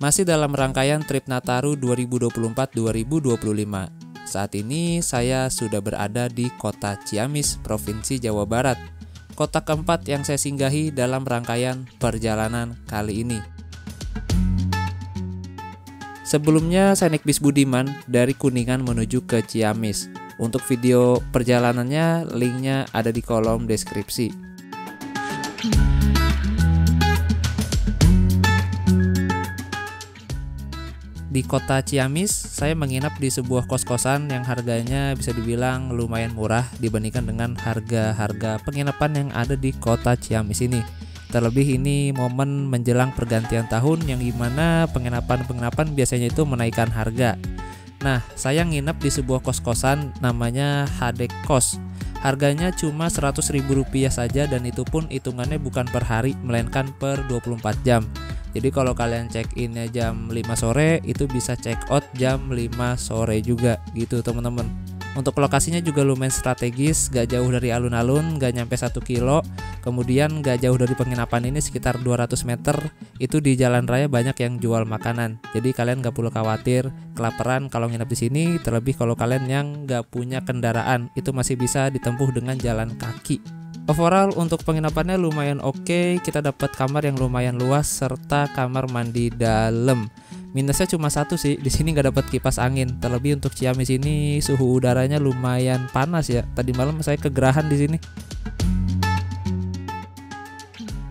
Masih dalam rangkaian Trip Nataru 2024-2025. Saat ini saya sudah berada di kota Ciamis, Provinsi Jawa Barat. Kota keempat yang saya singgahi dalam rangkaian perjalanan kali ini. Sebelumnya saya naik bis Budiman dari Kuningan menuju ke Ciamis. Untuk video perjalanannya, linknya ada di kolom deskripsi. Di kota Ciamis, saya menginap di sebuah kos-kosan yang harganya bisa dibilang lumayan murah dibandingkan dengan harga-harga penginapan yang ada di kota Ciamis ini. Terlebih ini momen menjelang pergantian tahun yang dimana penginapan-penginapan biasanya itu menaikkan harga. Nah, saya nginap di sebuah kos-kosan namanya HD Kos. Harganya cuma Rp100.000 saja dan itu pun hitungannya bukan per hari melainkan per 24 jam. Jadi kalau kalian check innya jam 5 sore itu bisa check out jam 5 sore juga gitu teman-teman. Untuk lokasinya juga lumayan strategis, gak jauh dari alun-alun, gak nyampe 1 kilo. Kemudian gak jauh dari penginapan ini sekitar 200 meter. Itu di jalan raya banyak yang jual makanan. Jadi kalian gak perlu khawatir kelaparan kalau nginap di sini. Terlebih kalau kalian yang gak punya kendaraan, itu masih bisa ditempuh dengan jalan kaki. Overall untuk penginapannya lumayan oke. Kita dapat kamar yang lumayan luas serta kamar mandi dalam. Minusnya cuma satu sih, di sini nggak dapat kipas angin. Terlebih untuk Ciamis ini suhu udaranya lumayan panas ya. Tadi malam saya kegerahan di sini.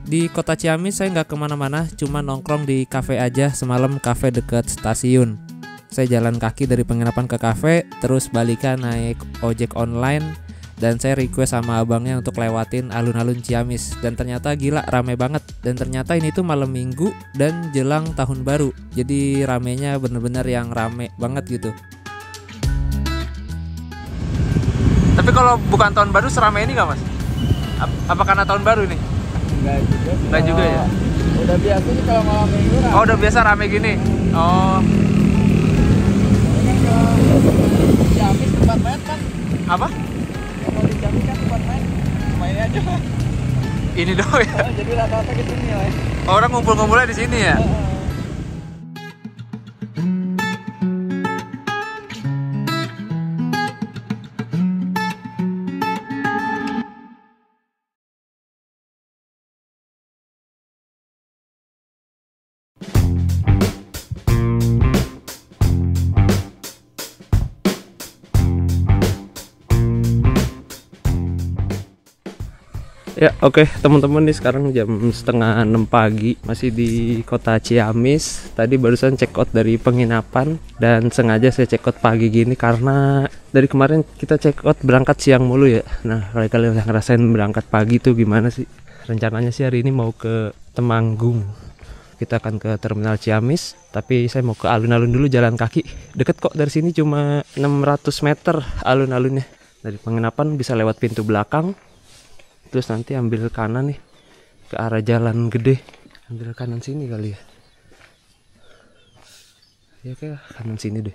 Di kota Ciamis saya nggak kemana-mana, cuma nongkrong di kafe aja semalam, kafe dekat stasiun. Saya jalan kaki dari penginapan ke kafe, terus balikan naik ojek online. Dan saya request sama abangnya untuk lewatin alun-alun Ciamis. Dan ternyata gila rame banget. Dan ternyata ini tuh malam minggu dan jelang tahun baru. Jadi ramenya bener-bener yang rame banget gitu. Tapi kalau bukan tahun baru seramai ini gak mas? Apa karena tahun baru nih? Enggak juga. Enggak juga ya? Udah biasa sih kalau malam minggu rame. Oh udah biasa rame gini? Oh. Ini kan ke Ciamis tempat main kan? Apa? Kalau di Ciamis kan tempat main, main aja. Ini doang ya? Oh, jadi rata-rata ke sini ya. Orang ngumpul-ngumpulnya di sini ya? Ya oke, teman-teman nih sekarang jam 5:30 pagi, masih di kota Ciamis. Tadi barusan check out dari penginapan dan sengaja saya check out pagi gini karena dari kemarin kita check out berangkat siang mulu ya. Nah kalau kalian udah ngerasain berangkat pagi tuh gimana sih? Rencananya sih hari ini mau ke Temanggung. Kita akan ke terminal Ciamis, tapi saya mau ke alun-alun dulu jalan kaki. Deket kok dari sini, cuma 600 meter alun-alunnya. Dari penginapan bisa lewat pintu belakang. Terus nanti ambil kanan nih ke arah jalan gede. Ambil kanan sini kali ya. Ya kayak kanan sini deh.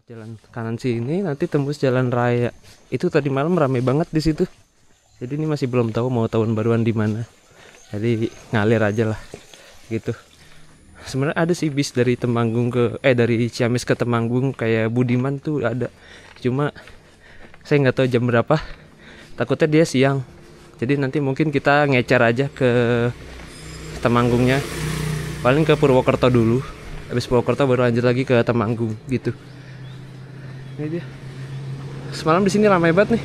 Jalan kanan sini nanti tembus jalan raya. Itu tadi malam ramai banget di situ. Jadi ini masih belum tahu mau tahun baruan di mana. Jadi ngalir aja lah gitu. Sebenarnya ada sih bis dari Temanggung dari Ciamis ke Temanggung kayak Budiman tuh ada. Cuma saya nggak tahu jam berapa. Takutnya dia siang. Jadi nanti mungkin kita ngecer aja ke Temanggungnya. Paling ke Purwokerto dulu. Habis Purwokerto baru lanjut lagi ke Temanggung gitu. Ini dia. Semalam di sini ramai banget nih.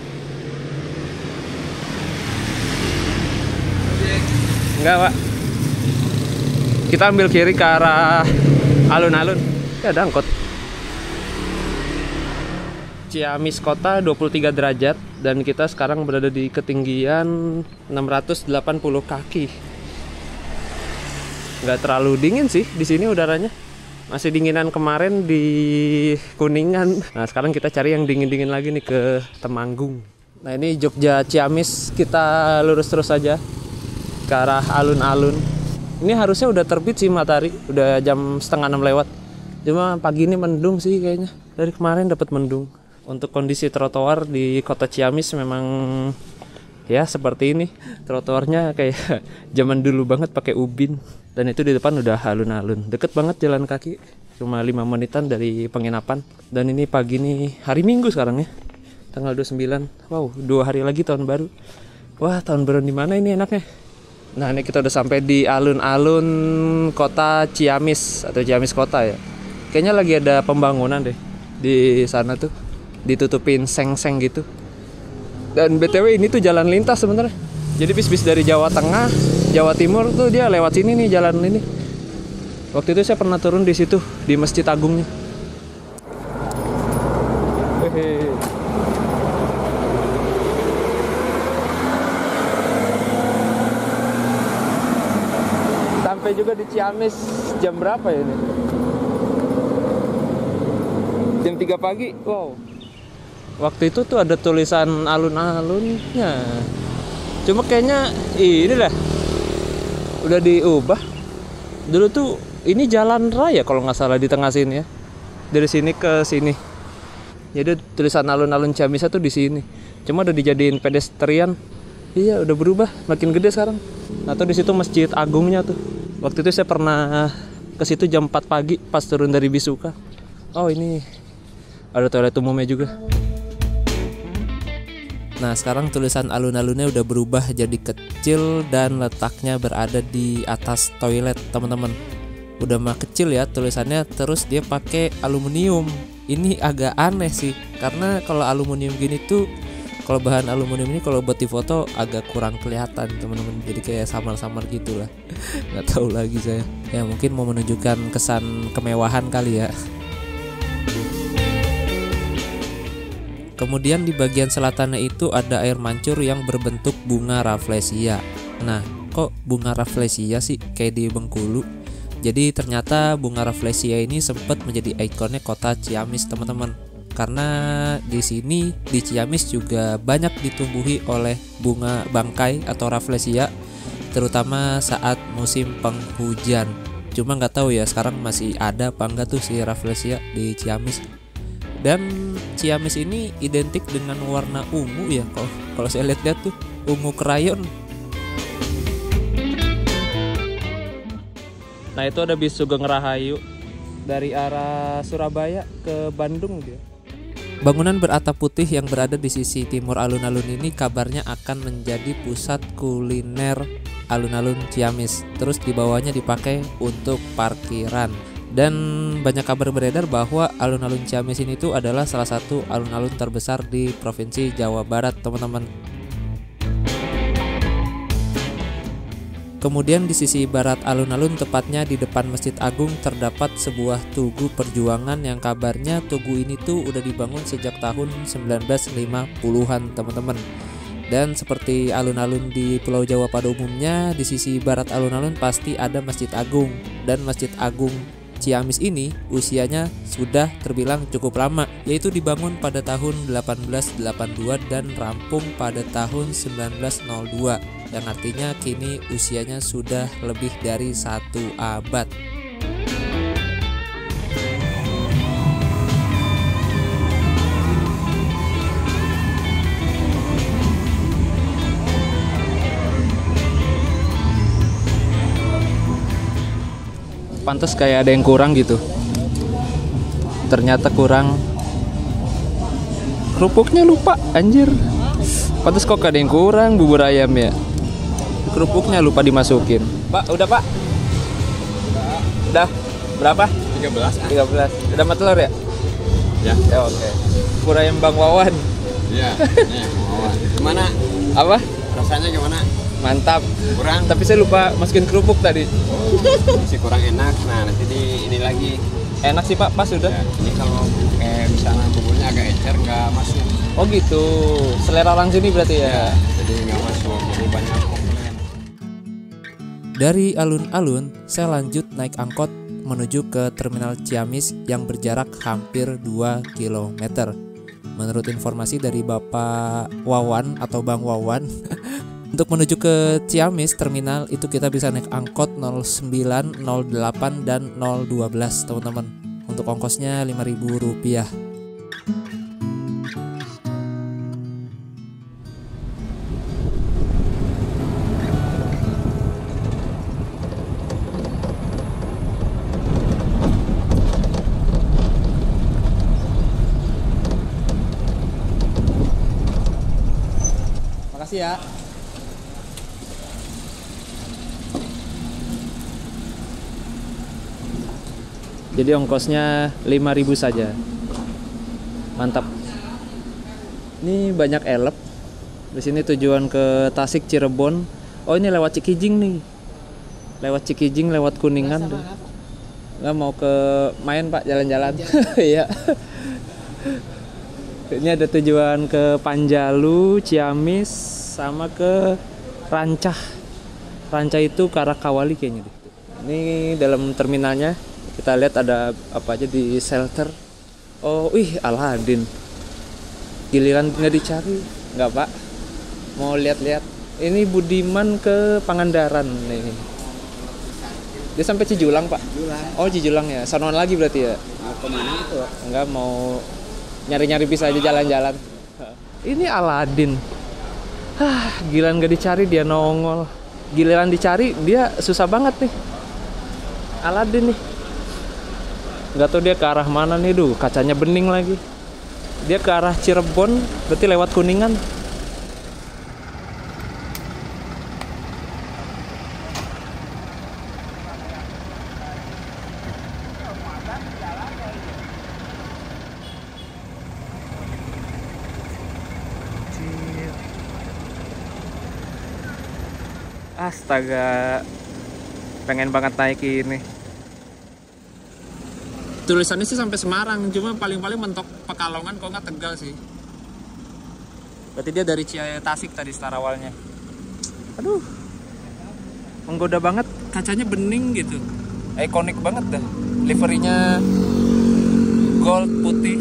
Enggak, Pak. Kita ambil kiri ke arah alun-alun. Ya ada angkot. Ciamis kota 23 derajat dan kita sekarang berada di ketinggian 680 kaki. Nggak terlalu dingin sih di sini udaranya. Masih dinginan kemarin di Kuningan. Nah sekarang kita cari yang dingin-dingin lagi nih ke Temanggung. Nah ini Jogja Ciamis, kita lurus terus aja ke arah alun-alun. Ini harusnya udah terbit sih matahari, udah jam 5:30 lewat. Cuma pagi ini mendung sih kayaknya. Dari kemarin dapat mendung. Untuk kondisi trotoar di kota Ciamis memang Ya seperti ini, trotoarnya kayak zaman dulu banget pakai ubin. Dan itu di depan udah alun-alun, deket banget jalan kaki, cuma 5 menitan dari penginapan. Dan ini pagi nih, hari Minggu sekarang ya, tanggal 29. Wow, 2 hari lagi tahun baru. Wah, tahun baru di mana ini enaknya? Nah, ini kita udah sampai di alun-alun kota Ciamis atau Ciamis kota ya. Kayaknya lagi ada pembangunan deh di sana tuh, ditutupin seng-seng gitu. Dan BTW ini tuh jalan lintas sebenarnya. Jadi bis-bis dari Jawa Tengah, Jawa Timur tuh dia lewat sini nih, jalan ini. Waktu itu saya pernah turun di situ, di Masjid Agungnya. Sampai juga di Ciamis jam berapa ya ini? Jam 3 pagi. Wow. Waktu itu tuh ada tulisan alun-alunnya. Cuma kayaknya ini lah udah diubah. Dulu tuh ini jalan raya kalau nggak salah di tengah sini ya. Dari sini ke sini. Jadi tulisan alun-alun Ciamisnya tuh di sini. Cuma udah dijadiin pedestrian. Iya, udah berubah, makin gede sekarang. Atau di situ Masjid Agungnya tuh. Waktu itu saya pernah ke situ jam 4 pagi pas turun dari Bisuka. Oh, ini ada toilet umumnya juga. Nah, sekarang tulisan alun-alunnya udah berubah jadi kecil dan letaknya berada di atas toilet, teman-teman. Udah mah kecil ya tulisannya, terus dia pakai aluminium. Ini agak aneh sih, karena kalau aluminium gini tuh, kalau bahan aluminium ini kalau buat di foto agak kurang kelihatan, teman-teman. Jadi kayak samar-samar gitu lah. Nggak tahu lagi saya. Ya mungkin mau menunjukkan kesan kemewahan kali ya. Kemudian di bagian selatannya itu ada air mancur yang berbentuk bunga rafflesia. Nah, kok bunga rafflesia sih kayak di Bengkulu? Jadi ternyata bunga rafflesia ini sempat menjadi ikonnya kota Ciamis, teman-teman. Karena di sini di Ciamis juga banyak ditumbuhi oleh bunga bangkai atau rafflesia, terutama saat musim penghujan. Cuma nggak tahu ya sekarang masih ada apa enggak tuh si rafflesia di Ciamis. Dan Ciamis ini identik dengan warna ungu ya, kalau saya lihat tuh ungu krayon. Nah, itu ada bis Sugeng Rahayu dari arah Surabaya ke Bandung dia. Bangunan beratap putih yang berada di sisi timur alun-alun ini kabarnya akan menjadi pusat kuliner alun-alun Ciamis. Terus di bawahnya dipakai untuk parkiran. Dan banyak kabar beredar bahwa alun-alun Ciamis ini tuh adalah salah satu alun-alun terbesar di Provinsi Jawa Barat, teman-teman. Kemudian di sisi barat alun-alun, tepatnya di depan Masjid Agung, terdapat sebuah tugu perjuangan yang kabarnya tugu ini tuh udah dibangun sejak tahun 1950-an, teman-teman. Dan seperti alun-alun di Pulau Jawa pada umumnya, di sisi barat alun-alun pasti ada Masjid Agung. Dan Masjid Agung Ciamis ini usianya sudah terbilang cukup lama, yaitu dibangun pada tahun 1882 dan rampung pada tahun 1902, yang artinya kini usianya sudah lebih dari 1 abad. Pantes kayak ada yang kurang gitu. Ternyata kurang. Kerupuknya lupa, anjir. Pantes kok ada yang kurang bubur ayam ya. Kerupuknya lupa dimasukin. Pak, udah Pak? Udah. Berapa? 13. Udah sama telur ya? Ya. Ya oke. Bubur ayam Bang Wawan. Iya. Nih, Wawan. Gimana? Apa? Rasanya gimana? Mantap. Kurang? Tapi saya lupa masukin kerupuk tadi. Masih kurang enak. Nah, nanti ini lagi. Enak sih Pak, pas sudah. Ya, ini kalau kayak misalnya buburnya agak encer nggak masuk. Oh gitu. Selera orang sini berarti ya. Jadi nggak masuk. Jadi banyak komplain. Dari alun-alun, saya lanjut naik angkot menuju ke Terminal Ciamis yang berjarak hampir 2 km. Menurut informasi dari Bapak Wawan atau Bang Wawan, untuk menuju ke Ciamis terminal itu kita bisa naik angkot 09, 08, dan 012, teman-teman. Untuk ongkosnya Rp5.000. Makasih ya. Jadi ongkosnya 5.000 saja. Mantap. Ini banyak elep. Di sini tujuan ke Tasik, Cirebon. Oh, ini lewat Cikijing nih. Lewat Cikijing, lewat Kuningan. Nggak mau ke main Pak, jalan-jalan. Iya. Ini ada tujuan ke Panjalu, Ciamis, sama ke Rancah. Rancah itu ke arah Kawali kayaknya deh. Ini dalam terminalnya. Kita lihat ada apa aja di shelter. Oh, wih, Aladin. Giliran nggak dicari, nggak Pak? Mau lihat-lihat. Ini Budiman ke Pangandaran nih. Dia sampai Cijulang Pak. Jualan. Oh, Cijulang ya. Sanoan lagi berarti ya? Mau kemana itu? Enggak, mau nyari-nyari bisa aja jalan-jalan. Ini Aladin. Giliran nggak dicari dia nongol. Giliran dicari dia susah banget nih. Aladin nih. Nggak tahu dia ke arah mana nih, kacanya bening lagi. Dia ke arah Cirebon, berarti lewat Kuningan. Astaga, pengen banget naik ini. Tulisannya sih sampai Semarang, cuma paling-paling mentok Pekalongan, kok nggak Tegal sih. Berarti dia dari Tasik tadi start awalnya. Aduh, menggoda banget, kacanya bening gitu, ikonik banget dah. Liverinya gold putih.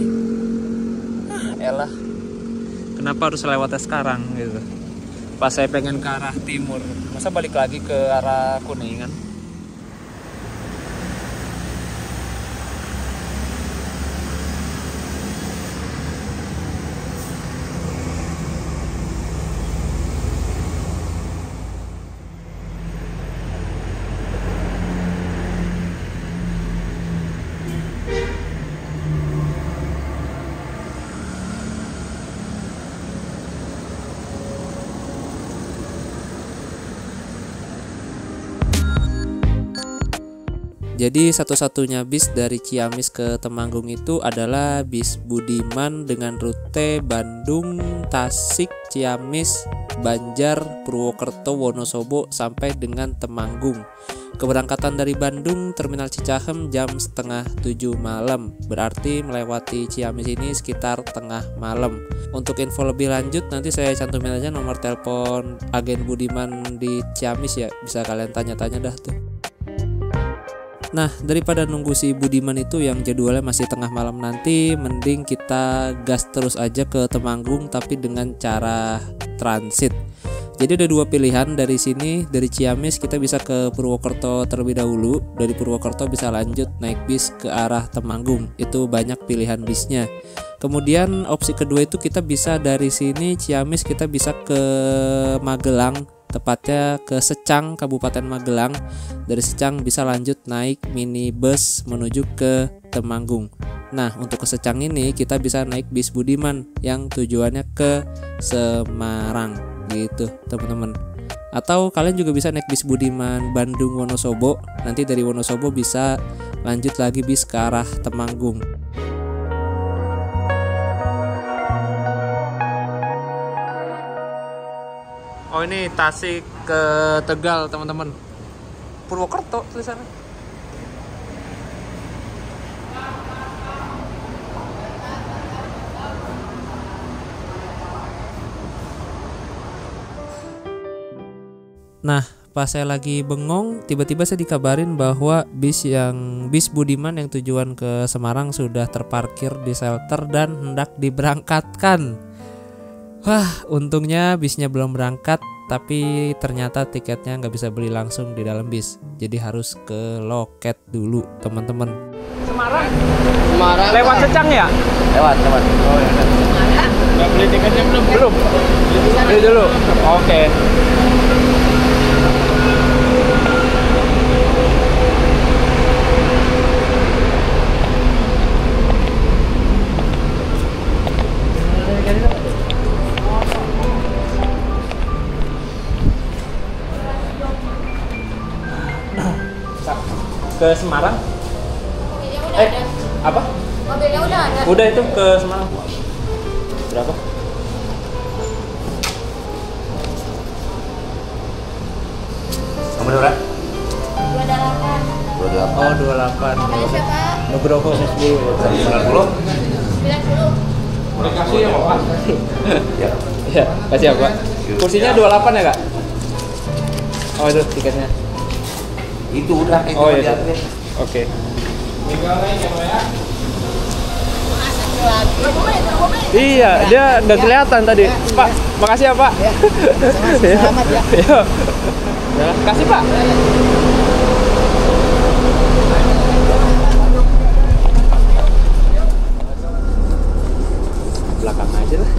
Elah, kenapa harus lewatnya sekarang gitu? Pas saya pengen ke arah timur, masa balik lagi ke arah Kuningan? Jadi satu-satunya bis dari Ciamis ke Temanggung itu adalah bis Budiman dengan rute Bandung, Tasik, Ciamis, Banjar, Purwokerto, Wonosobo sampai dengan Temanggung. Keberangkatan dari Bandung Terminal Cicahem jam 6:30 malam, berarti melewati Ciamis ini sekitar tengah malam. Untuk info lebih lanjut nanti saya cantumin aja nomor telepon agen Budiman di Ciamis ya, bisa kalian tanya-tanya dah tuh. Nah, daripada nunggu si Budiman itu yang jadwalnya masih tengah malam nanti, mending kita gas terus aja ke Temanggung tapi dengan cara transit. Jadi ada dua pilihan dari sini, dari Ciamis kita bisa ke Purwokerto terlebih dahulu. Dari Purwokerto bisa lanjut naik bis ke arah Temanggung. Itu banyak pilihan bisnya. Kemudian opsi kedua itu kita bisa dari sini Ciamis kita bisa ke Magelang, tepatnya ke Secang, Kabupaten Magelang. Dari Secang bisa lanjut naik minibus menuju ke Temanggung. Nah, untuk ke Secang ini kita bisa naik bis Budiman yang tujuannya ke Semarang gitu, teman-teman. Atau kalian juga bisa naik bis Budiman Bandung Wonosobo. Nanti dari Wonosobo bisa lanjut lagi bis ke arah Temanggung. Oh, ini Tasik ke Tegal, teman-teman. Purwokerto tulisannya. Nah, pas saya lagi bengong, tiba-tiba saya dikabarin bahwa bis Budiman yang tujuan ke Semarang sudah terparkir di shelter dan hendak diberangkatkan. Wah, untungnya bisnya belum berangkat, tapi ternyata tiketnya nggak bisa beli langsung di dalam bis. Jadi harus ke loket dulu, teman-teman. Semarang? Lewat Secang ya? Lewat. Oh ya. Nggak beli tiketnya belum? Belum. Beli dulu. Oke. ke Semarang. Mobilnya udah Eh, ada. apa? Mobilnya udah ada. Udah itu ke Semarang. Berapa? Nomor berapa? 28. Oh, 28. Namanya siapa? Nugroho 10. 90. 90. Boleh kasih ya Pak? Ya. Ya, kasih apa? Kursinya 28 ya, Kak? Oh, itu tiketnya. Itu udah itu Oh, iya. diambil. Oke. Iya, dia nggak kelihatan tadi. Pak, makasih ya, Pak. Selamat ya. Iya. Ya, kasih, Pak. Belakang aja lah.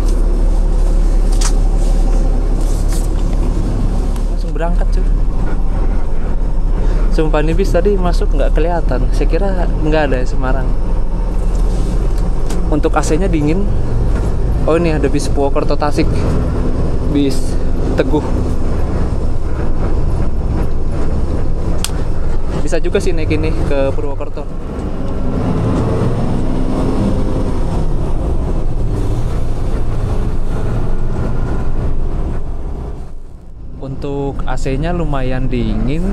Langsung berangkat, cuy. Sumpah nih bis tadi masuk nggak kelihatan. Saya kira nggak ada ya Semarang. Untuk AC-nya dingin. Oh, ini ada bis Purwokerto Tasik. Bis Teguh. Bisa juga sih naik ini ke Purwokerto. Untuk AC-nya lumayan dingin,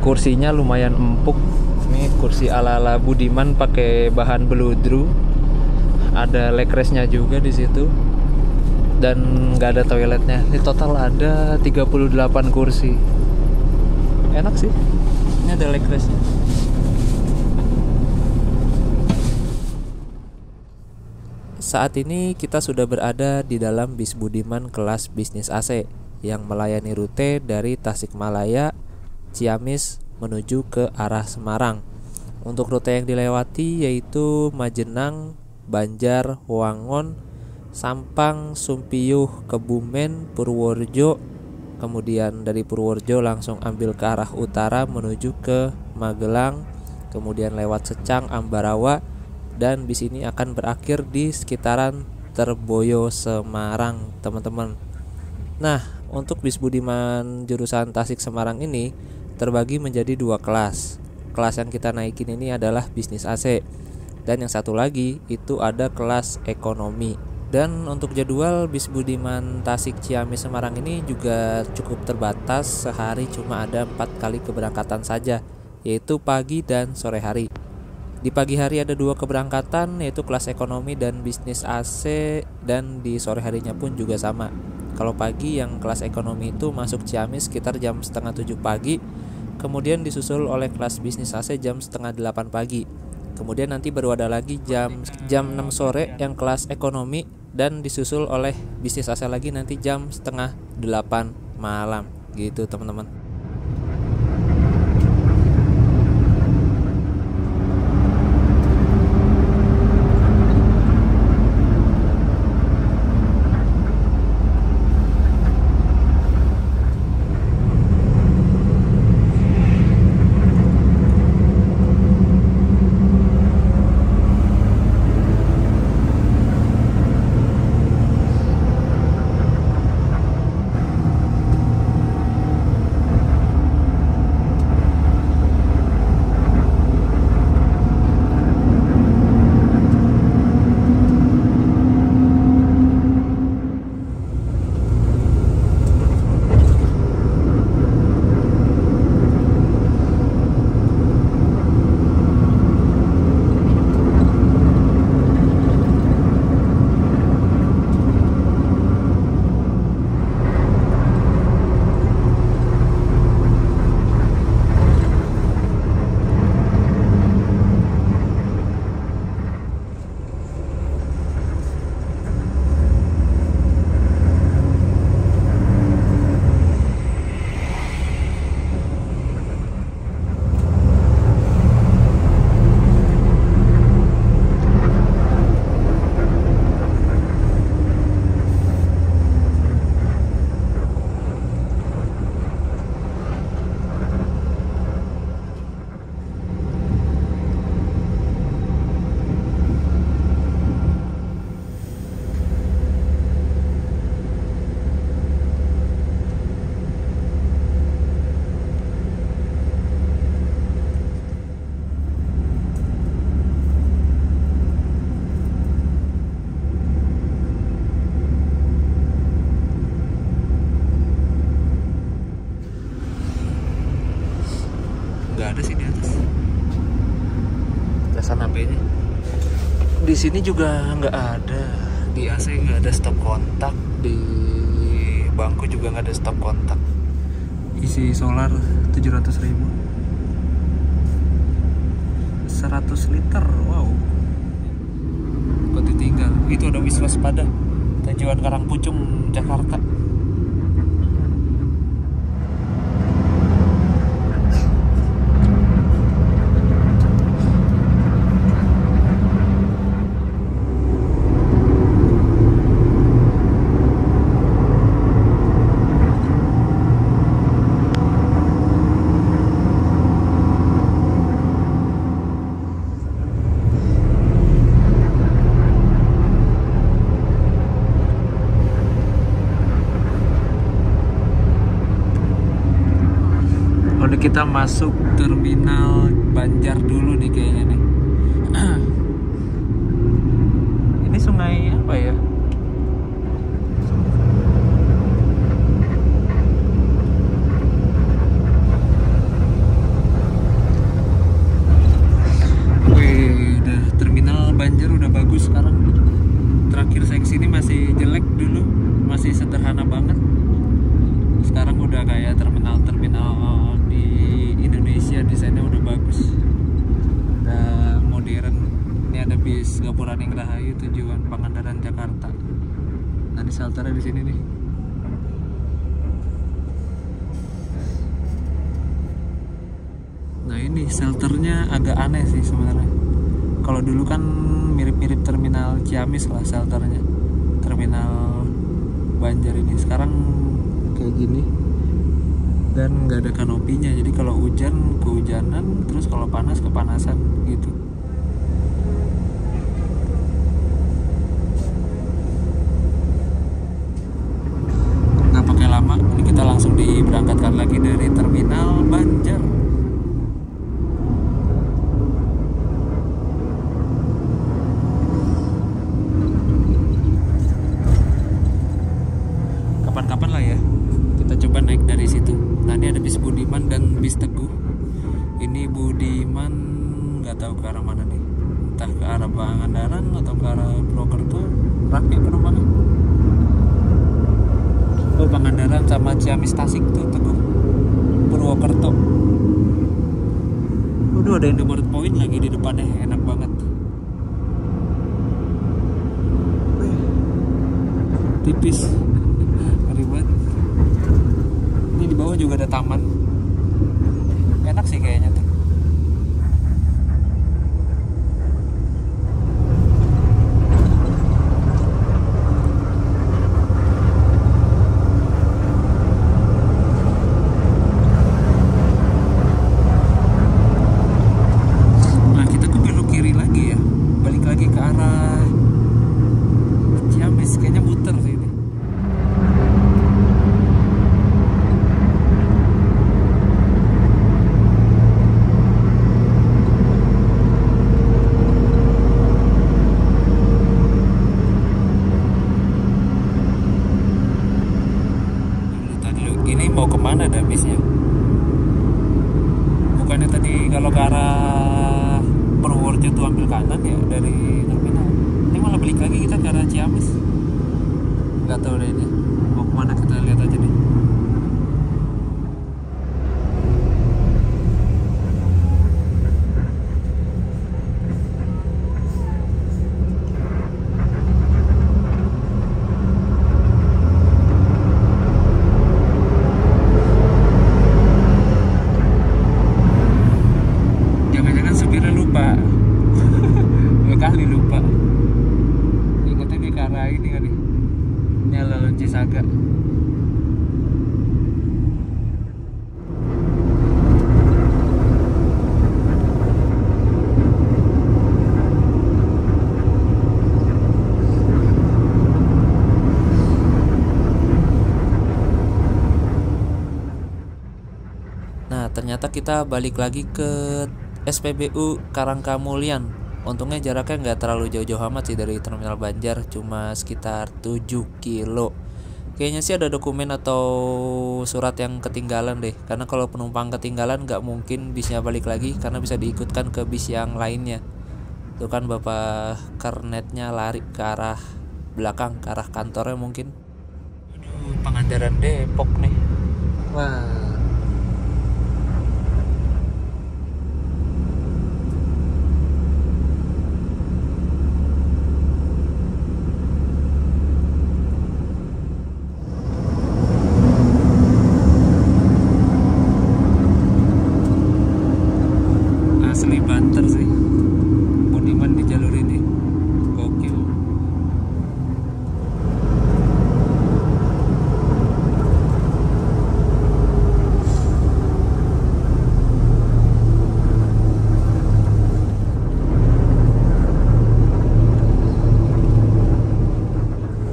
kursinya lumayan empuk. Ini kursi ala-ala Budiman pakai bahan beludru. Ada leg rest-nya juga di situ. Dan nggak ada toiletnya. Ini total ada 38 kursi. Enak sih. Ini ada leg rest-nya. Saat ini kita sudah berada di dalam bis Budiman kelas bisnis AC yang melayani rute dari Tasikmalaya, Ciamis menuju ke arah Semarang. Untuk rute yang dilewati yaitu Majenang, Banjar, Wangon, Sampang, Sumpiyuh, Kebumen, Purworejo. Kemudian dari Purworejo langsung ambil ke arah utara menuju ke Magelang, kemudian lewat Secang, Ambarawa, dan bis ini akan berakhir di sekitaran Terboyo, Semarang, teman-teman. Nah, untuk bis Budiman jurusan Tasik Semarang ini terbagi menjadi dua kelas. Kelas yang kita naikin ini adalah bisnis AC, dan yang satu lagi itu ada kelas ekonomi. Dan untuk jadwal bis Budiman Tasik Ciamis Semarang ini juga cukup terbatas. Sehari cuma ada 4 kali keberangkatan saja, yaitu pagi dan sore hari. Di pagi hari ada 2 keberangkatan, yaitu kelas ekonomi dan bisnis AC, dan di sore harinya pun juga sama. Kalau pagi yang kelas ekonomi itu masuk Ciamis sekitar jam setengah 7 pagi, kemudian disusul oleh kelas bisnis AC jam setengah 8 pagi. Kemudian nanti baru ada lagi jam 6 sore yang kelas ekonomi, dan disusul oleh bisnis AC lagi nanti jam setengah 8 malam gitu, teman-teman. sini juga nggak ada, di AC nggak ada stop kontak, di bangku juga nggak ada stop kontak. Isi solar 700.000, 100 liter, wow. Kok ditinggal? Itu ada Wiswaspada, tujuan Karangpucung, Jakarta. Kita masuk terminal Banjar dulu nih kayaknya nih. Ini sungai apa ya? Wih, udah terminal Banjar udah bagus sekarang. Terakhir saya kesini masih jelek dulu, masih sederhana banget. Sekarang udah kayak terminal-terminal di Indonesia, desainnya udah bagus, udah modern. Ini ada bis Gapura Ning Rahayu tujuan Pangandaran, Jakarta. Nah, di shelternya di sini nih. Nah, ini shelternya agak aneh sih sebenarnya. Kalau dulu kan mirip-mirip terminal Ciamis lah shelternya, terminal Banjar ini. Sekarang kayak gini dan nggak ada kanopinya, jadi kalau hujan kehujanan, terus kalau panas kepanasan gitu. Nggak pakai lama, ini kita langsung diberangkatkan lagi dari terminal Banjar. Kapan-kapan lah ya kita coba naik dari situ. Nah, ini ada bis Budiman dan bis Teguh. Ini Budiman nggak tahu ke arah mana nih, entah ke arah Pangandaran atau ke arah Purwokerto. Rapi penumpangnya. Oh, Pangandaran sama Ciamis Tasik tuh Teguh. Purwokerto. Udah ada Indomaret Point lagi di depannya, enak banget. Tipis. Ribet. Ini di bawah juga ada taman. Enak sih kayaknya tuh. Nah, kita kok belok kiri lagi ya. Balik lagi ke arah Ciamis, kayaknya muter sih ini. Ini mau kemana dah bisnya? Bukannya tadi kalau ke arah Purworejo tuh ambil kanan ya dari terminal. Ini malah balik lagi kita ke arah Ciamis. Gak tahu deh ini mau kemana, kita lihat aja nih. Jangan-jangan supirnya lupa. Dua kali lupa. Ingatnya di ke arah ini kali. Ini alun-alun Cisaga. Nah, ternyata kita balik lagi ke SPBU Karangkamulian. Untungnya jaraknya nggak terlalu jauh-jauh amat sih dari terminal Banjar, cuma sekitar 7 kilo. Kayaknya sih ada dokumen atau surat yang ketinggalan deh, karena kalau penumpang ketinggalan nggak mungkin bisnya balik lagi karena bisa diikutkan ke bis yang lainnya. Tuh kan bapak kernetnya lari ke arah belakang, ke arah kantornya mungkin. Aduh, Pangandaran Depok nih. Wah. Asli banter sih Budiman di jalur ini, gokil.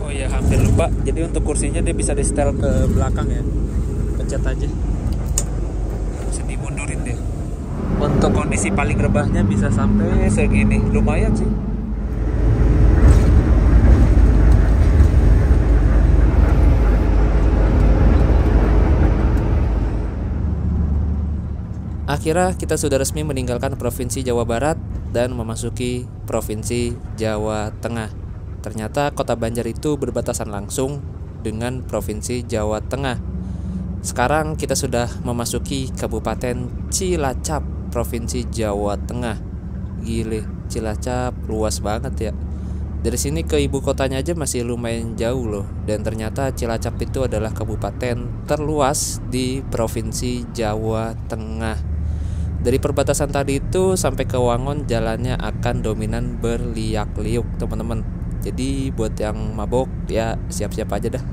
Oh ya, hampir lupa, jadi untuk kursinya dia bisa di setel ke belakang ya, pencet aja bisa dimundurin deh. Untuk kondisi paling rebahnya bisa sampai segini, lumayan sih. Akhirnya kita sudah resmi meninggalkan Provinsi Jawa Barat dan memasuki Provinsi Jawa Tengah. Ternyata kota Banjar itu berbatasan langsung dengan Provinsi Jawa Tengah. Sekarang kita sudah memasuki Kabupaten Cilacap, Provinsi Jawa Tengah. Gile, Cilacap luas banget ya. Dari sini ke ibu kotanya aja masih lumayan jauh loh. Dan ternyata Cilacap itu adalah kabupaten terluas di Provinsi Jawa Tengah. Dari perbatasan tadi itu sampai ke Wangon jalannya akan dominan berliak-liuk teman-teman. Jadi buat yang mabok ya siap-siap aja dah.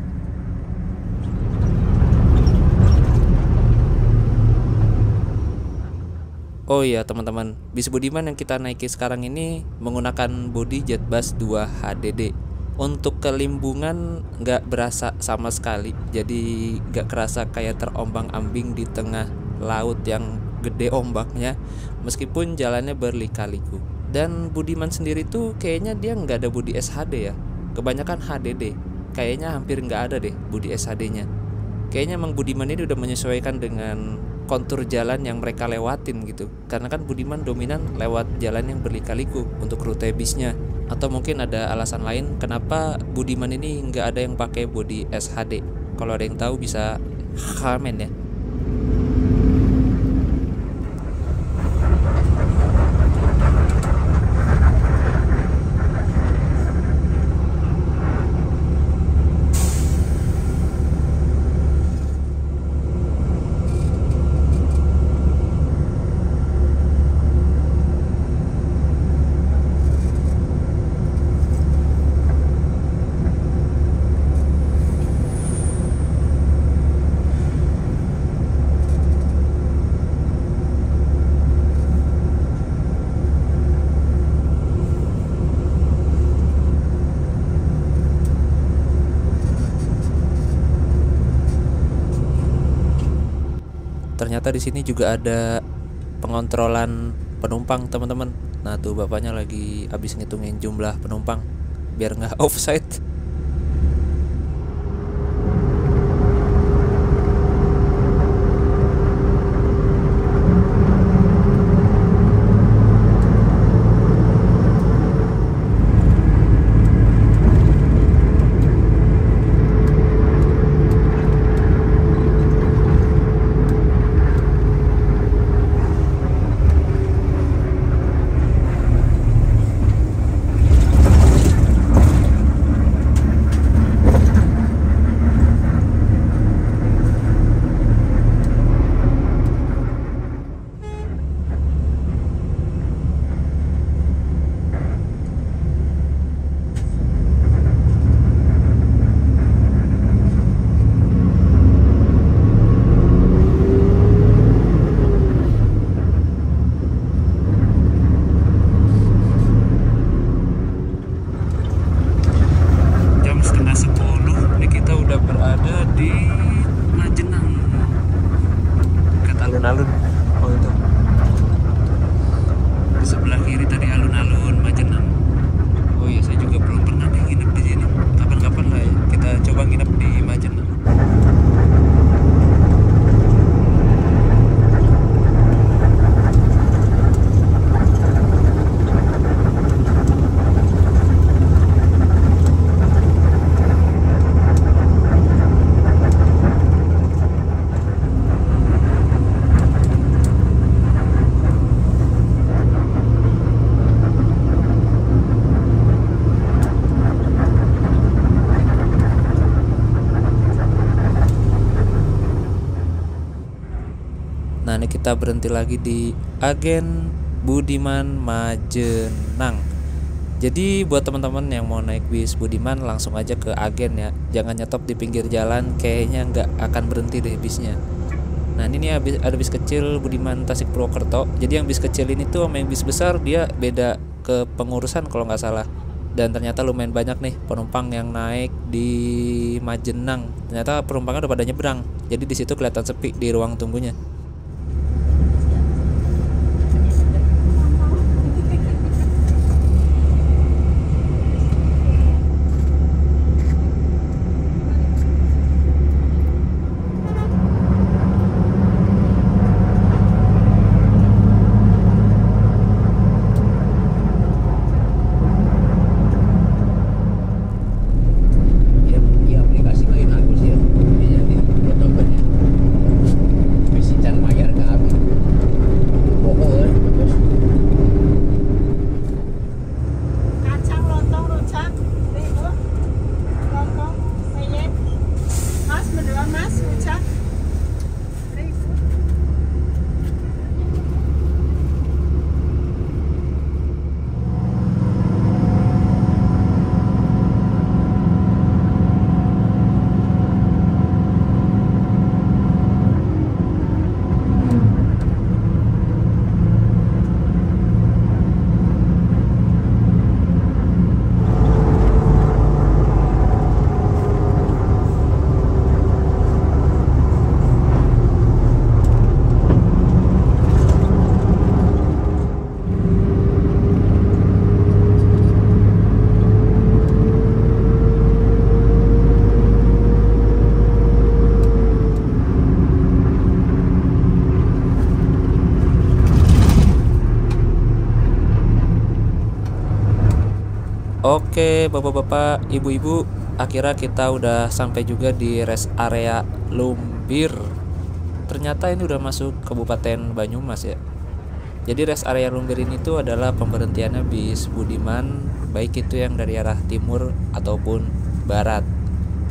Oh iya teman-teman, bis Budiman yang kita naiki sekarang ini menggunakan bodi Jetbus 2 HDD. Untuk kelimbungan nggak berasa sama sekali, jadi nggak kerasa kayak terombang-ambing di tengah laut yang gede ombaknya, meskipun jalannya berlika-liku. Dan Budiman sendiri tuh kayaknya dia nggak ada bodi SHD ya, kebanyakan HDD. Kayaknya hampir nggak ada deh bodi SHD-nya. Kayaknya emang Budiman ini udah menyesuaikan dengan kontur jalan yang mereka lewatin gitu. Karena kan Budiman dominan lewat jalan yang berlika-liku untuk rute bisnya. Atau mungkin ada alasan lain kenapa Budiman ini nggak ada yang pakai bodi SHD. Kalau ada yang tahu bisa komen ya. Ternyata di sini juga ada pengontrolan penumpang teman-teman. Nah tuh bapaknya lagi habis ngitungin jumlah penumpang biar nggak offside. Nah, ini kita berhenti lagi di Agen Budiman Majenang. Jadi buat teman-teman yang mau naik bis Budiman langsung aja ke agen ya. Jangan nyetop di pinggir jalan, kayaknya nggak akan berhenti deh bisnya. Nah, ini nih ada bis kecil Budiman Tasik Purwokerto. Jadi yang bis kecil ini tuh sama yang bis besar dia beda ke pengurusan kalau nggak salah. Dan ternyata lumayan banyak nih penumpang yang naik di Majenang. Ternyata penumpangnya udah pada nyebrang. Jadi di situ kelihatan sepi di ruang tunggunya. Iya, aplikasi lain aku sih ya. Jadi protokolnya. Mesti can mayar ke aku. Pokoknya terus Kacang lontong rujak 1.000. Lontong peyek. Mas beneran Mas rujak 1.000. Oke, bapak-bapak, ibu-ibu, akhirnya kita udah sampai juga di rest area Lumbir. Ternyata ini udah masuk Kabupaten Banyumas ya. Jadi rest area Lumbir ini tuh adalah pemberhentiannya bis Budiman, baik itu yang dari arah timur ataupun barat.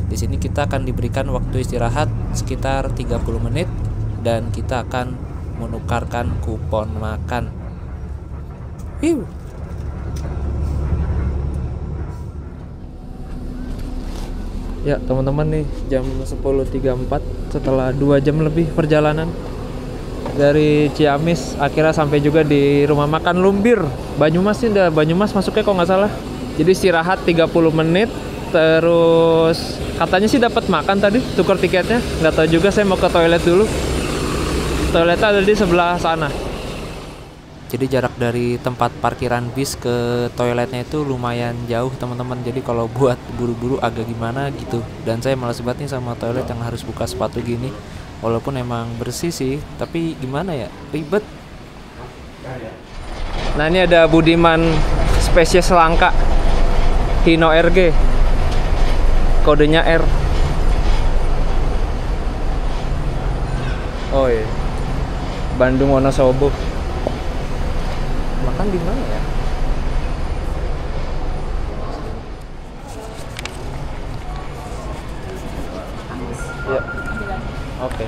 Di sini kita akan diberikan waktu istirahat sekitar 30 menit dan kita akan menukarkan kupon makan. Hiu. Ya teman-teman nih jam 10.34 setelah 2 jam lebih perjalanan dari Ciamis akhirnya sampai juga di rumah makan Lumbir Banyumas sih, udah Banyumas masuknya kalau nggak salah. Jadi istirahat 30 menit terus katanya sih dapat makan tadi, tukar tiketnya. Nggak tahu juga, saya mau ke toilet dulu. Toiletnya ada di sebelah sana. Jadi jarak dari tempat parkiran bis ke toiletnya itu lumayan jauh teman-teman. Jadi kalau buat buru-buru agak gimana gitu. Dan saya malas banget nih sama toilet yang harus buka sepatu gini. Walaupun emang bersih sih, tapi gimana ya, ribet. Nah ini ada Budiman spesies langka Hino RG, kodenya R. Oh iya, Bandung Wonosobo. Makan di mana ya? Ya. Oke.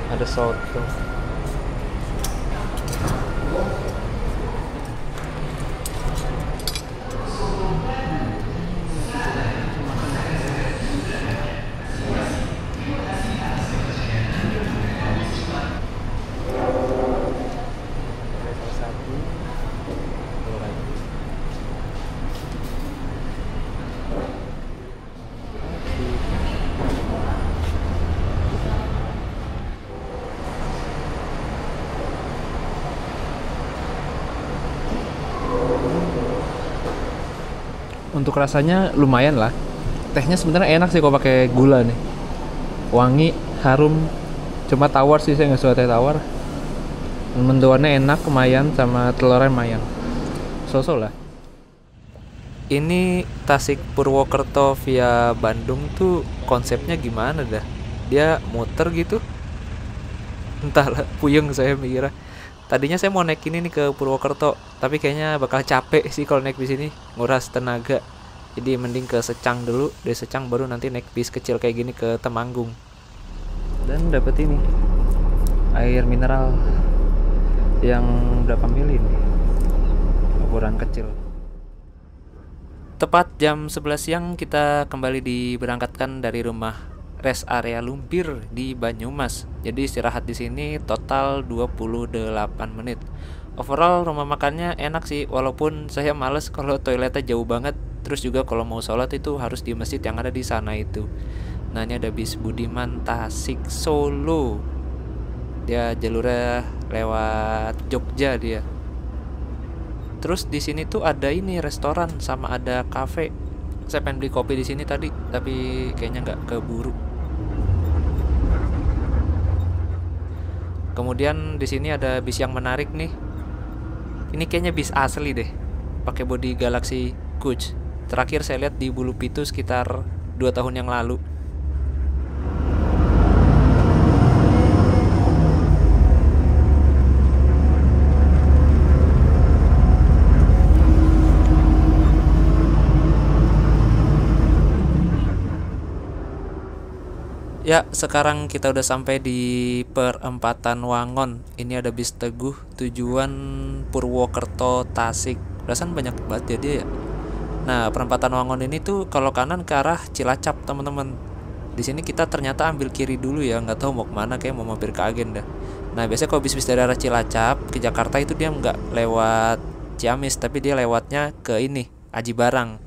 Ada soto. Untuk rasanya lumayan lah. Tehnya sebenarnya enak sih kalau pakai gula nih. Wangi, harum. Cuma tawar sih, saya nggak suka teh tawar. Mendoannya enak, lumayan, sama telurnya lumayan. So-so lah. Ini Tasik Purwokerto via Bandung tuh konsepnya gimana dah? Dia muter gitu? Entahlah, puyeng saya mikirnya. Tadinya saya mau naik ini nih ke Purwokerto, tapi kayaknya bakal capek sih kalau naik bis ini, nguras tenaga. Jadi mending ke Secang dulu, dari Secang baru nanti naik bis kecil kayak gini ke Temanggung. Dan dapet ini air mineral yang berapa mili nih, ukuran kecil. Tepat jam 11 siang kita kembali diberangkatkan dari rumah rest area Lumpir di Banyumas. Jadi istirahat di sini total 28 menit. Overall rumah makannya enak sih, walaupun saya males kalau toiletnya jauh banget. Terus juga kalau mau sholat itu harus di masjid yang ada di sana itu. Nah, ini ada bis Budiman Tasik Solo. Dia jalurnya lewat Jogja dia. Terus di sini tuh ada ini restoran sama ada kafe. Saya pengen beli kopi di sini tadi, tapi kayaknya nggak keburu. Kemudian di sini ada bis yang menarik nih. Ini kayaknya bis asli deh, pakai bodi Galaxy Coach. Terakhir saya lihat di Bulu Pitu sekitar 2 tahun yang lalu. Ya, sekarang kita udah sampai di perempatan Wangon. Ini ada bis Teguh tujuan Purwokerto Tasik. Perasaan banyak banget jadi ya. Nah, perempatan Wangon ini tuh kalau kanan ke arah Cilacap, teman-teman. Di sini kita ternyata ambil kiri dulu ya, nggak tahu mau kemana, kayak mau mampir ke Agen dah. Nah, biasanya kalau bis-bis dari arah Cilacap ke Jakarta itu dia nggak lewat Ciamis, tapi dia lewatnya ke ini, Aji Barang.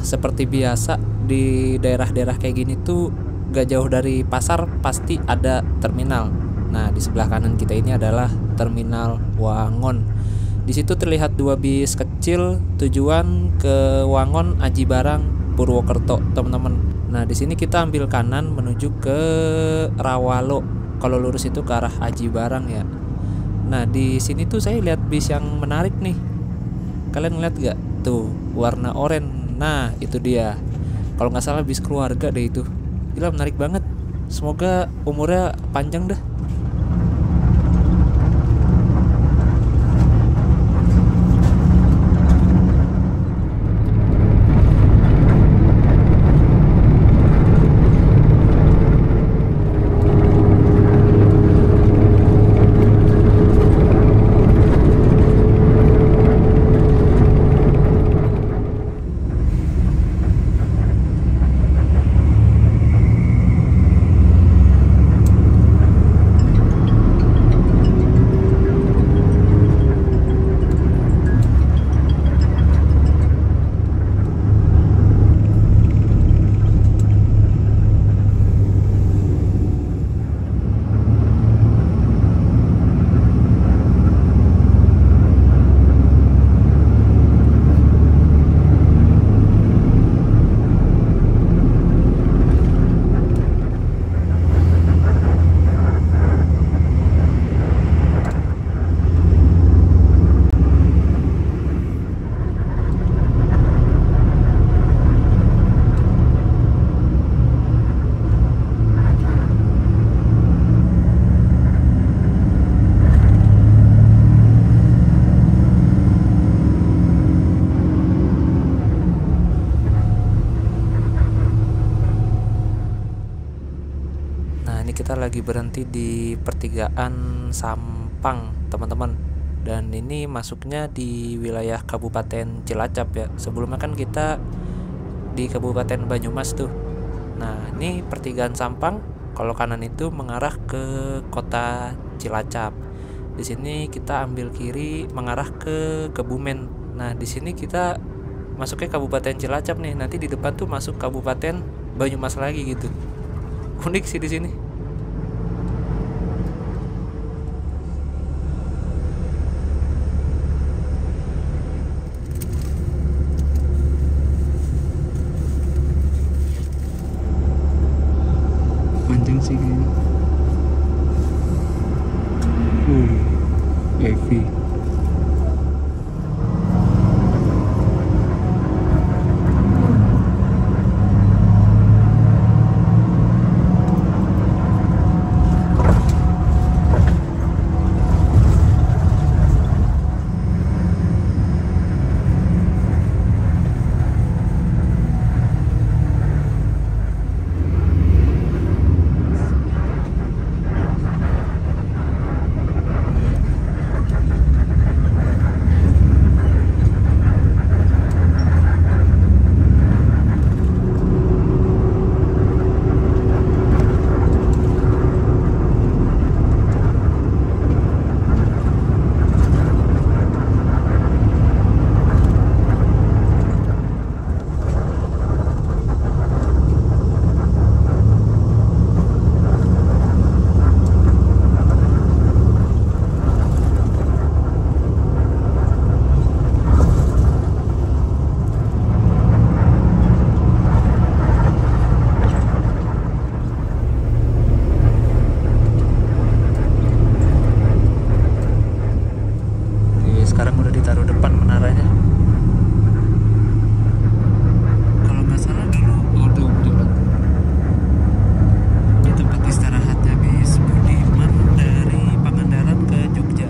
Seperti biasa di daerah-daerah kayak gini tuh gak jauh dari pasar pasti ada terminal. Nah, di sebelah kanan kita ini adalah terminal Wangon. Di situ terlihat 2 bis kecil tujuan ke Wangon, Aji Barang, Purwokerto, teman-teman. Nah, di sini kita ambil kanan menuju ke Rawalo. Kalau lurus itu ke arah Aji Barang ya. Nah, di sini tuh saya lihat bis yang menarik nih. Kalian ngeliat gak? Tuh, warna oranye. Nah, itu dia. Kalau nggak salah bis keluarga deh itu. Gila, menarik banget. Semoga umurnya panjang dah. Kita lagi berhenti di pertigaan Sampang, teman-teman. Dan ini masuknya di wilayah Kabupaten Cilacap ya. Sebelumnya kan kita di Kabupaten Banyumas tuh. Nah, ini pertigaan Sampang. Kalau kanan itu mengarah ke kota Cilacap. Di sini kita ambil kiri mengarah ke Kebumen. Nah, di sini kita masuknya Kabupaten Cilacap nih. Nanti di depan tuh masuk Kabupaten Banyumas lagi gitu. Unik sih di sini. panjang sih kayaknya. Heavy. Sekarang udah ditaruh depan menaranya. Kalau nggak salah dulu di tempat istirahatnya bis Budiman dari Pangandaran ke Jogja.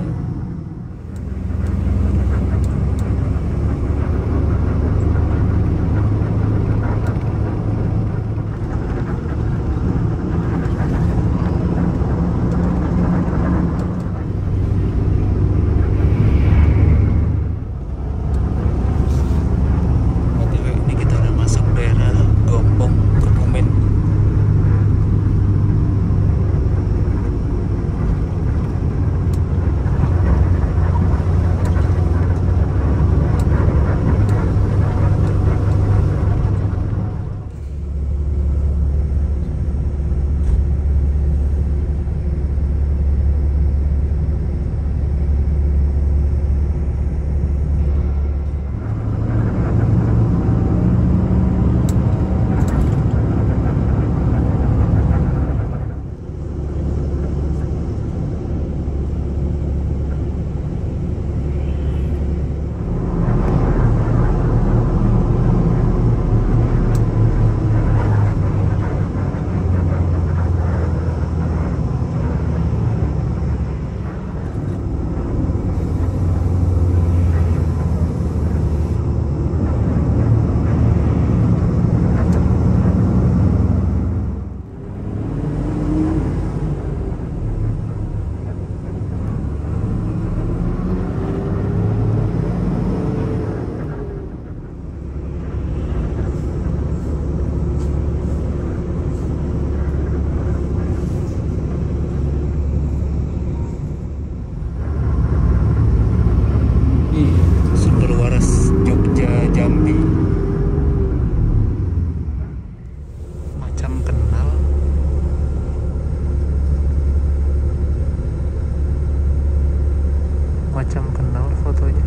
Sumber Waras Jogja Jambi. Macam kenal. Macam kenal fotonya.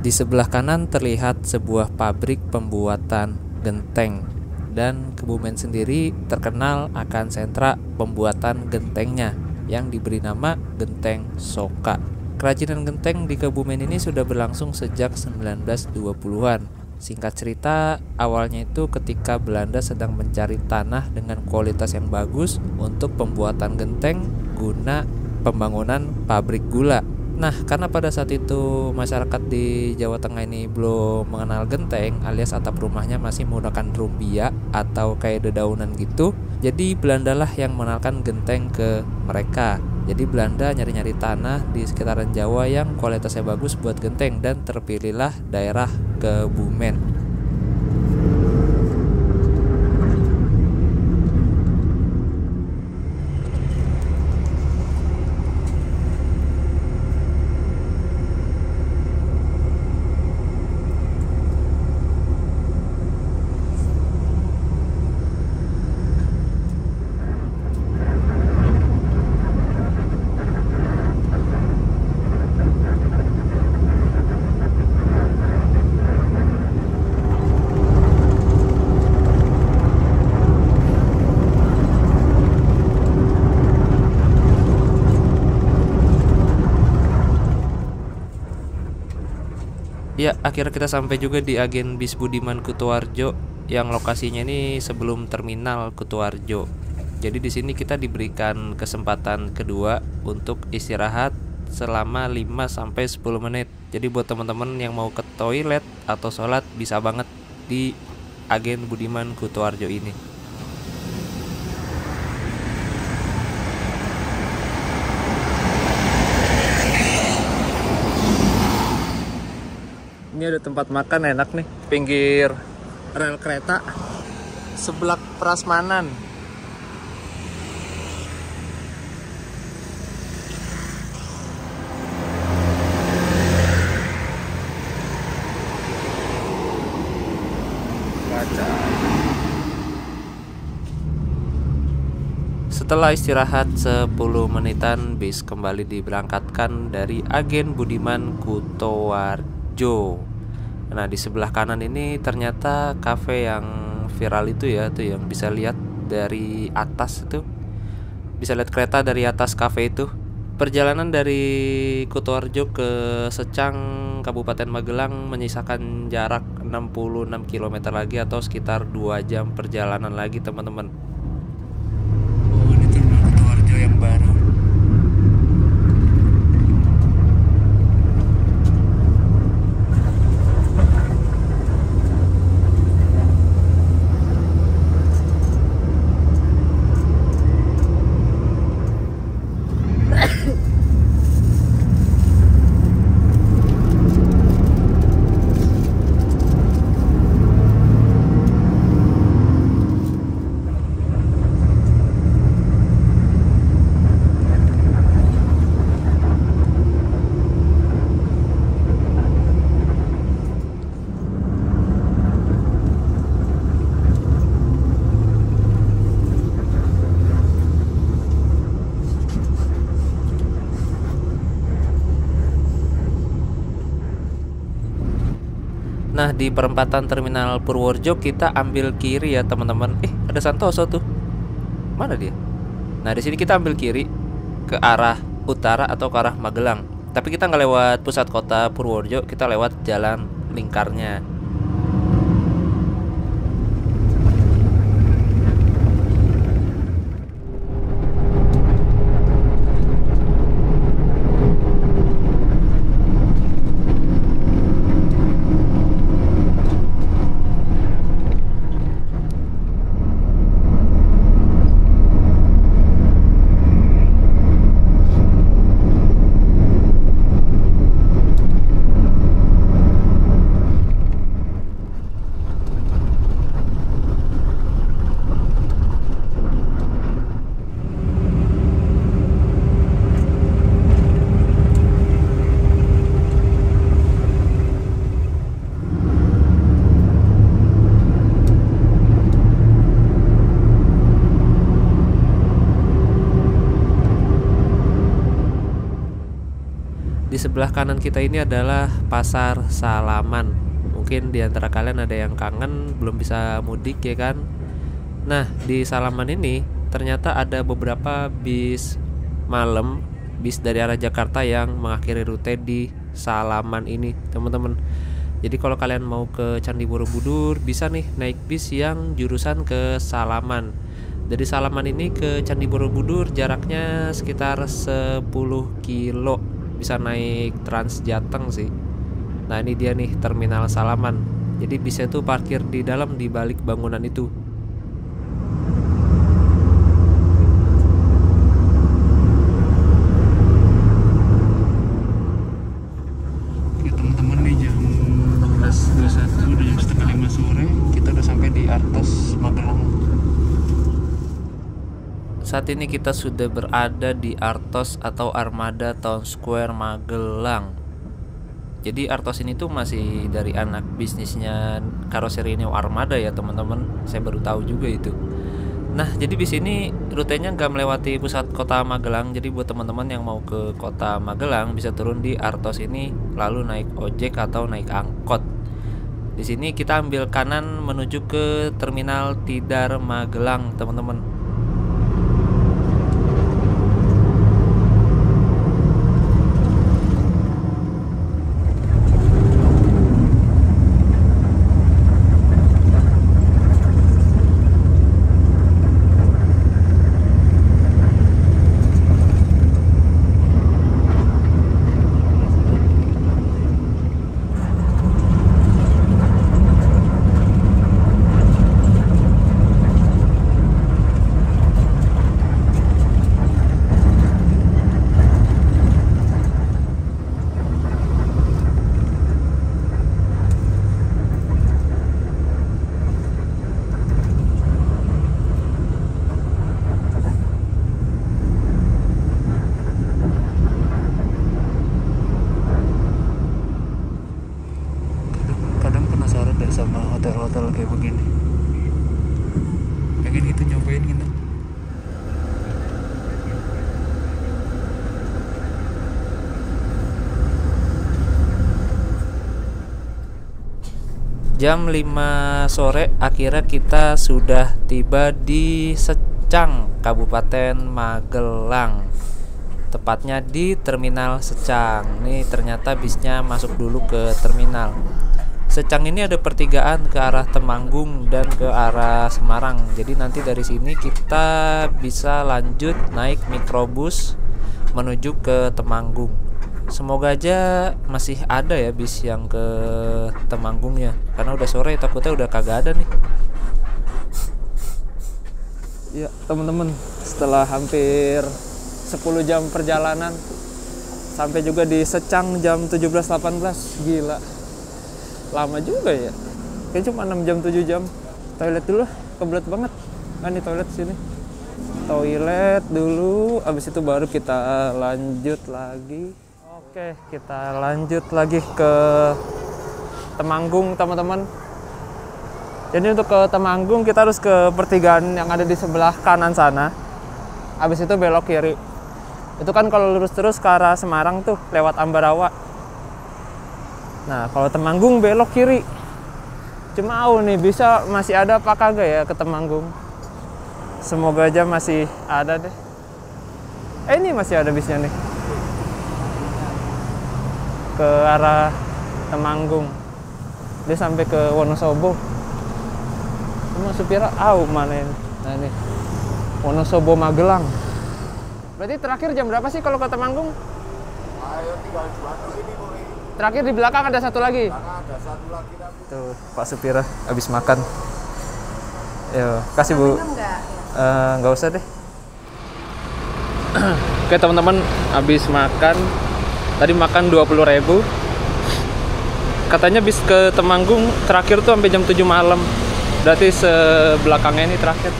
Di sebelah kanan terlihat sebuah pabrik pembuatan genteng, dan Kebumen sendiri terkenal akan sentra pembuatan gentengnya yang diberi nama Genteng Soka. Kerajinan genteng di Kebumen ini sudah berlangsung sejak 1920-an. Singkat cerita, awalnya itu ketika Belanda sedang mencari tanah dengan kualitas yang bagus untuk pembuatan genteng guna pembangunan pabrik gula. Nah, karena pada saat itu masyarakat di Jawa Tengah ini belum mengenal genteng alias atap rumahnya masih menggunakan rumbia atau kayak dedaunan gitu. Jadi Belanda lah yang mengenalkan genteng ke mereka. Jadi Belanda nyari-nyari tanah di sekitaran Jawa yang kualitasnya bagus buat genteng dan terpilihlah daerah Kebumen. Ya, akhirnya kita sampai juga di Agen Bis Budiman Kutoarjo yang lokasinya ini sebelum terminal Kutoarjo. Jadi di sini kita diberikan kesempatan kedua untuk istirahat selama 5 sampai 10 menit. Jadi buat teman-teman yang mau ke toilet atau sholat bisa banget di Agen Budiman Kutoarjo ini. Ini ada tempat makan enak nih, pinggir rel kereta, seblak prasmanan. Baca. Setelah istirahat 10 menitan, bis kembali diberangkatkan dari Agen Budiman Kutoarjo. Nah, di sebelah kanan ini ternyata kafe yang viral itu ya, tuh yang bisa lihat dari atas itu. Bisa lihat kereta dari atas kafe itu. Perjalanan dari Kutoarjo ke Secang, Kabupaten Magelang menyisakan jarak 66 km lagi atau sekitar 2 jam perjalanan lagi, teman-teman. Oh, ini terminal Kutoarjo yang baru. Nah, di perempatan terminal Purworejo kita ambil kiri ya, teman-teman. Ada Santoso tuh. Mana dia? Nah, di sini kita ambil kiri ke arah utara atau ke arah Magelang. Tapi kita nggak lewat pusat kota Purworejo, kita lewat jalan lingkarnya. Di sebelah kanan kita ini adalah Pasar Salaman. Mungkin di antara kalian ada yang kangen belum bisa mudik ya kan. Nah, di Salaman ini ternyata ada beberapa bis malam, bis dari arah Jakarta yang mengakhiri rute di Salaman ini, teman-teman. Jadi kalau kalian mau ke Candi Borobudur bisa nih naik bis yang jurusan ke Salaman. Dari Salaman ini ke Candi Borobudur jaraknya sekitar 10 kilo. bisa naik Trans Jateng sih. Nah ini dia nih Terminal Salaman. Jadi bisa tuh parkir di dalam di balik bangunan itu. Ya teman-teman, nih jam 16.21, udah jam setengah 5 sore. Kita udah sampai di Artos Magelang. Saat ini kita sudah berada di Artos atau Armada Town Square Magelang. Jadi Artos ini tuh masih dari anak bisnisnya karoseri Neo Armada ya teman-teman. Saya baru tahu juga itu. Nah jadi bis ini rutenya nggak melewati pusat kota Magelang. Jadi buat teman-teman yang mau ke kota Magelang bisa turun di Artos ini, lalu naik ojek atau naik angkot. Di sini kita ambil kanan menuju ke Terminal Tidar Magelang teman-teman. Kadang penasaran deh sama hotel-hotel kayak begini. Pengen gitu nyobain gitu. Jam 5 sore akhirnya kita sudah tiba di Secang, Kabupaten Magelang. Tepatnya di Terminal Secang. Nih ternyata bisnya masuk dulu ke terminal. Secang ini ada pertigaan ke arah Temanggung dan ke arah Semarang. Jadi nanti dari sini kita bisa lanjut naik mikrobus menuju ke Temanggung. Semoga aja masih ada ya bis yang ke Temanggungnya. Karena udah sore takutnya udah kagak ada nih. Ya teman-teman, setelah hampir 10 jam perjalanan sampai juga di Secang jam 17.18. Gila, lama juga ya. Kayaknya cuma 6 jam 7 jam. Toilet dulu, kebelet banget kan di toilet sini. Toilet dulu, abis itu baru kita lanjut lagi. Oke, kita lanjut lagi ke Temanggung teman-teman. Jadi untuk ke Temanggung kita harus ke pertigaan yang ada di sebelah kanan sana. Habis itu belok kiri. Itu kan kalau lurus terus ke arah Semarang tuh lewat Ambarawa. Nah, kalau Temanggung belok kiri. Cuma nih bisa masih ada apa kagak ya ke Temanggung. Semoga aja masih ada deh. Ini masih ada bisnya nih. Ke arah Temanggung. Dia sampai ke Wonosobo. Cuma supirnya mana ini? Nah ini Wonosobo Magelang. Berarti terakhir jam berapa sih kalau ke Temanggung? Ayo tinggal jual di sini kok. Terakhir di belakang ada satu lagi. Ada satu lagi tapi. Tuh Pak supirnya habis makan. Yo, kasih Bu. Nggak usah deh. Oke teman-teman, habis makan. Tadi makan 20.000. Katanya bis ke Temanggung terakhir tuh sampai jam 7 malam. Berarti sebelakangnya ini terakhir.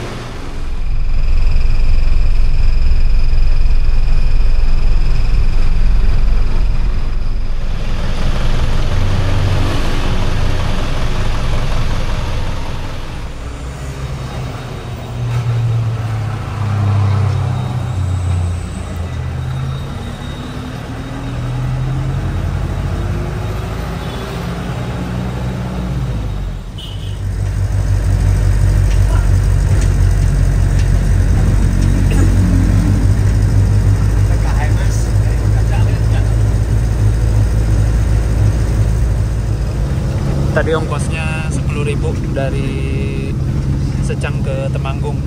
Tadi ongkosnya 10.000 dari Secang ke Temanggung.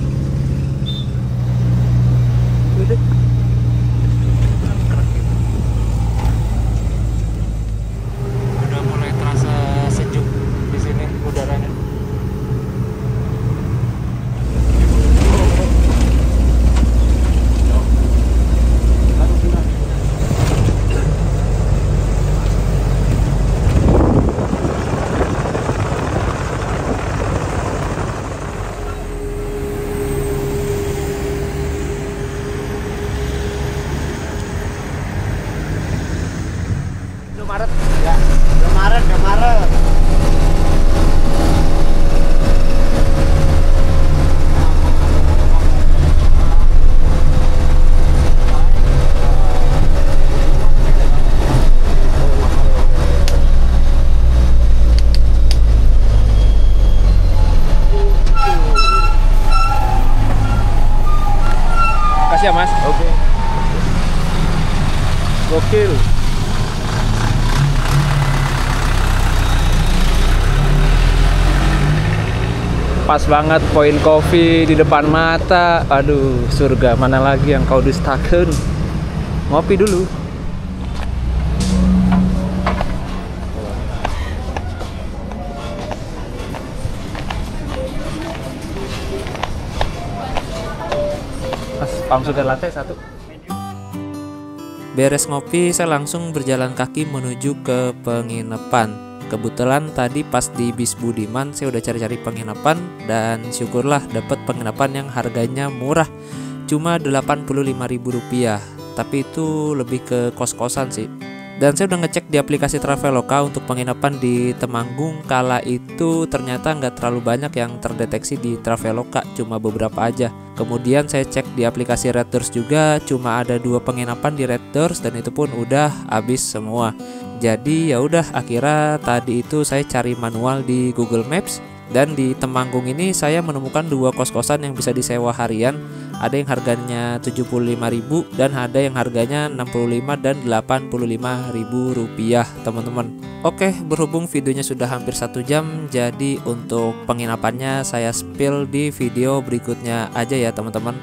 Udah. Makasih ya Mas. Oke. Gokil. Pas banget poin kopi di depan mata. Aduh, surga mana lagi yang kau dustakan. Ngopi dulu. Mas, pam sugar latte satu. Beres ngopi, saya langsung berjalan kaki menuju ke penginapan. Kebetulan tadi pas di Bis Budiman saya udah cari-cari penginapan dan syukurlah dapat penginapan yang harganya murah, cuma Rp85.000. Tapi itu lebih ke kos-kosan sih. Dan saya udah ngecek di aplikasi Traveloka untuk penginapan di Temanggung. Kala itu ternyata nggak terlalu banyak yang terdeteksi di Traveloka, cuma beberapa aja. Kemudian saya cek di aplikasi Red Doors juga, cuma ada 2 penginapan di Red Doors dan itu pun udah habis semua. Jadi ya udah, akhirnya tadi itu saya cari manual di Google Maps dan di Temanggung ini saya menemukan 2 kos-kosan yang bisa disewa harian. Ada yang harganya Rp75.000 dan ada yang harganya Rp65.000 dan Rp85.000 teman-teman. Oke, berhubung videonya sudah hampir 1 jam, jadi untuk penginapannya saya spill di video berikutnya aja ya teman-teman.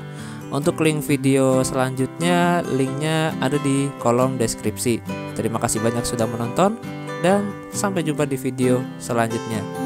Untuk link video selanjutnya, linknya ada di kolom deskripsi. Terima kasih banyak sudah menonton dan sampai jumpa di video selanjutnya.